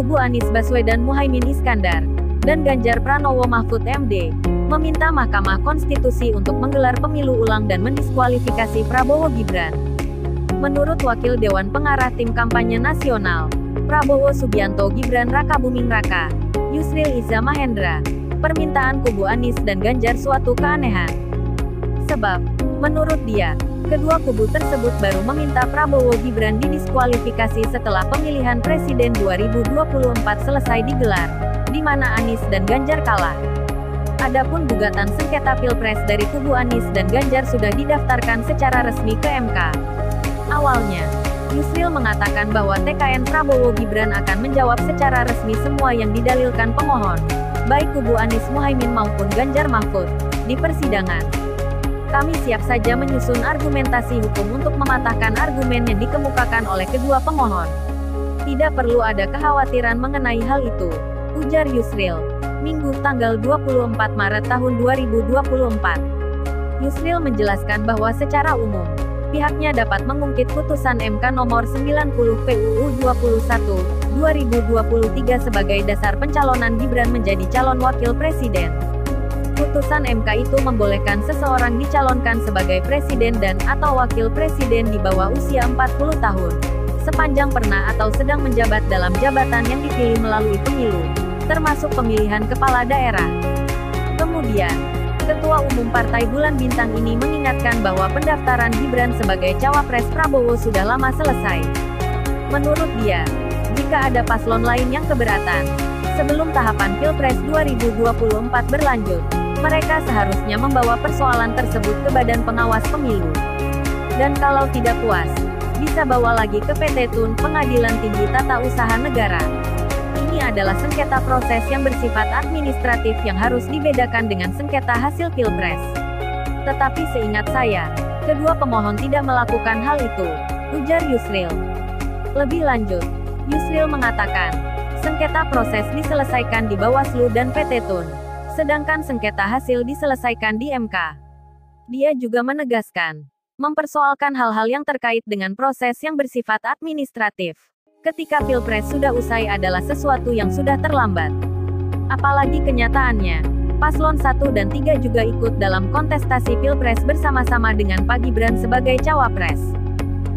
kubu Anies Baswedan Muhaimin Iskandar, dan Ganjar Pranowo Mahfud MD, meminta Mahkamah Konstitusi untuk menggelar pemilu ulang dan mendiskualifikasi Prabowo Gibran. Menurut Wakil Dewan Pengarah Tim Kampanye Nasional, Prabowo Subianto Gibran Raka Buming Raka, Yusril Iza Mahendra, permintaan kubu Anies dan Ganjar suatu keanehan. Sebab, menurut dia, kedua kubu tersebut baru meminta Prabowo Gibran didiskualifikasi setelah pemilihan Presiden 2024 selesai digelar, di mana Anies dan Ganjar kalah. Adapun gugatan sengketa Pilpres dari kubu Anies dan Ganjar sudah didaftarkan secara resmi ke MK. Awalnya, Yusril mengatakan bahwa TKN Prabowo Gibran akan menjawab secara resmi semua yang didalilkan pemohon, baik kubu Anies Muhaimin maupun Ganjar Mahfud, di persidangan. Kami siap saja menyusun argumentasi hukum untuk mematahkan argumen yang dikemukakan oleh kedua pemohon. Tidak perlu ada kekhawatiran mengenai hal itu, ujar Yusril. Minggu tanggal 24 Maret tahun 2024. Yusril menjelaskan bahwa secara umum, pihaknya dapat mengungkit putusan MK nomor 90 PUU 21/2023 sebagai dasar pencalonan Gibran menjadi calon wakil presiden. Putusan MK itu membolehkan seseorang dicalonkan sebagai presiden dan atau wakil presiden di bawah usia 40 tahun, sepanjang pernah atau sedang menjabat dalam jabatan yang dipilih melalui pemilu, termasuk pemilihan kepala daerah. Kemudian, Ketua Umum Partai Bulan Bintang ini mengingatkan bahwa pendaftaran Gibran sebagai cawapres Prabowo sudah lama selesai. Menurut dia, jika ada paslon lain yang keberatan, sebelum tahapan Pilpres 2024 berlanjut, mereka seharusnya membawa persoalan tersebut ke Badan Pengawas Pemilu. Dan kalau tidak puas, bisa bawa lagi ke PT Tun, Pengadilan Tinggi Tata Usaha Negara. Ini adalah sengketa proses yang bersifat administratif yang harus dibedakan dengan sengketa hasil Pilpres. Tetapi seingat saya, kedua pemohon tidak melakukan hal itu, ujar Yusril. Lebih lanjut, Yusril mengatakan, sengketa proses diselesaikan di Bawaslu dan PT Tun, sedangkan sengketa hasil diselesaikan di MK. Dia juga menegaskan, mempersoalkan hal-hal yang terkait dengan proses yang bersifat administratif ketika Pilpres sudah usai adalah sesuatu yang sudah terlambat. Apalagi kenyataannya, Paslon 1 dan 3 juga ikut dalam kontestasi Pilpres bersama-sama dengan Pak Gibran sebagai cawapres.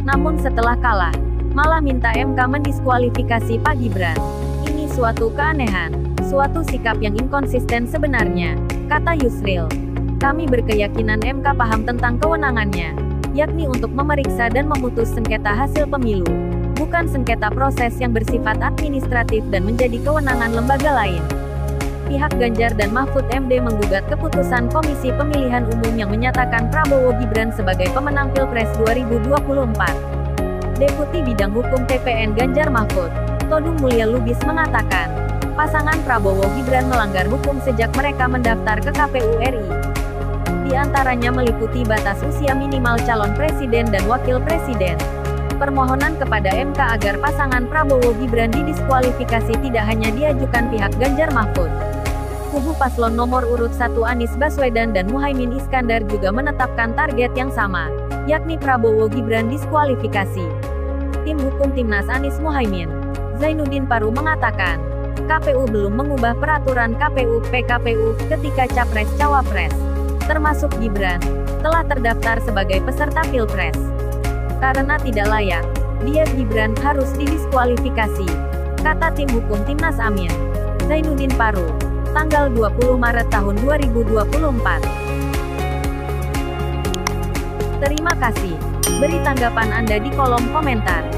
Namun setelah kalah, malah minta MK mendiskualifikasi Pak Gibran. Ini suatu keanehan, suatu sikap yang inkonsisten sebenarnya, kata Yusril. Kami berkeyakinan MK paham tentang kewenangannya, yakni untuk memeriksa dan memutus sengketa hasil pemilu, bukan sengketa proses yang bersifat administratif dan menjadi kewenangan lembaga lain. Pihak Ganjar dan Mahfud MD menggugat keputusan Komisi Pemilihan Umum yang menyatakan Prabowo Gibran sebagai pemenang Pilpres 2024. Deputi Bidang Hukum TPN Ganjar Mahfud, Todung Mulya Lubis mengatakan, pasangan Prabowo Gibran melanggar hukum sejak mereka mendaftar ke KPU RI. Di antaranya meliputi batas usia minimal calon presiden dan wakil presiden. Permohonan kepada MK agar pasangan Prabowo Gibran didiskualifikasi tidak hanya diajukan pihak Ganjar Mahfud. Kubu paslon nomor urut 1 Anies Baswedan dan Muhaimin Iskandar juga menetapkan target yang sama, yakni Prabowo Gibran diskualifikasi. Tim Hukum Timnas Anies Muhaimin, Zainuddin Paru mengatakan, KPU belum mengubah peraturan KPU/PKPU ketika Capres-Cawapres, termasuk Gibran, telah terdaftar sebagai peserta Pilpres. Karena tidak layak, dia Gibran harus didiskualifikasi, kata tim hukum Timnas Amin, Zainuddin Paru, tanggal 20 Maret tahun 2024. Terima kasih. Beri tanggapan Anda di kolom komentar.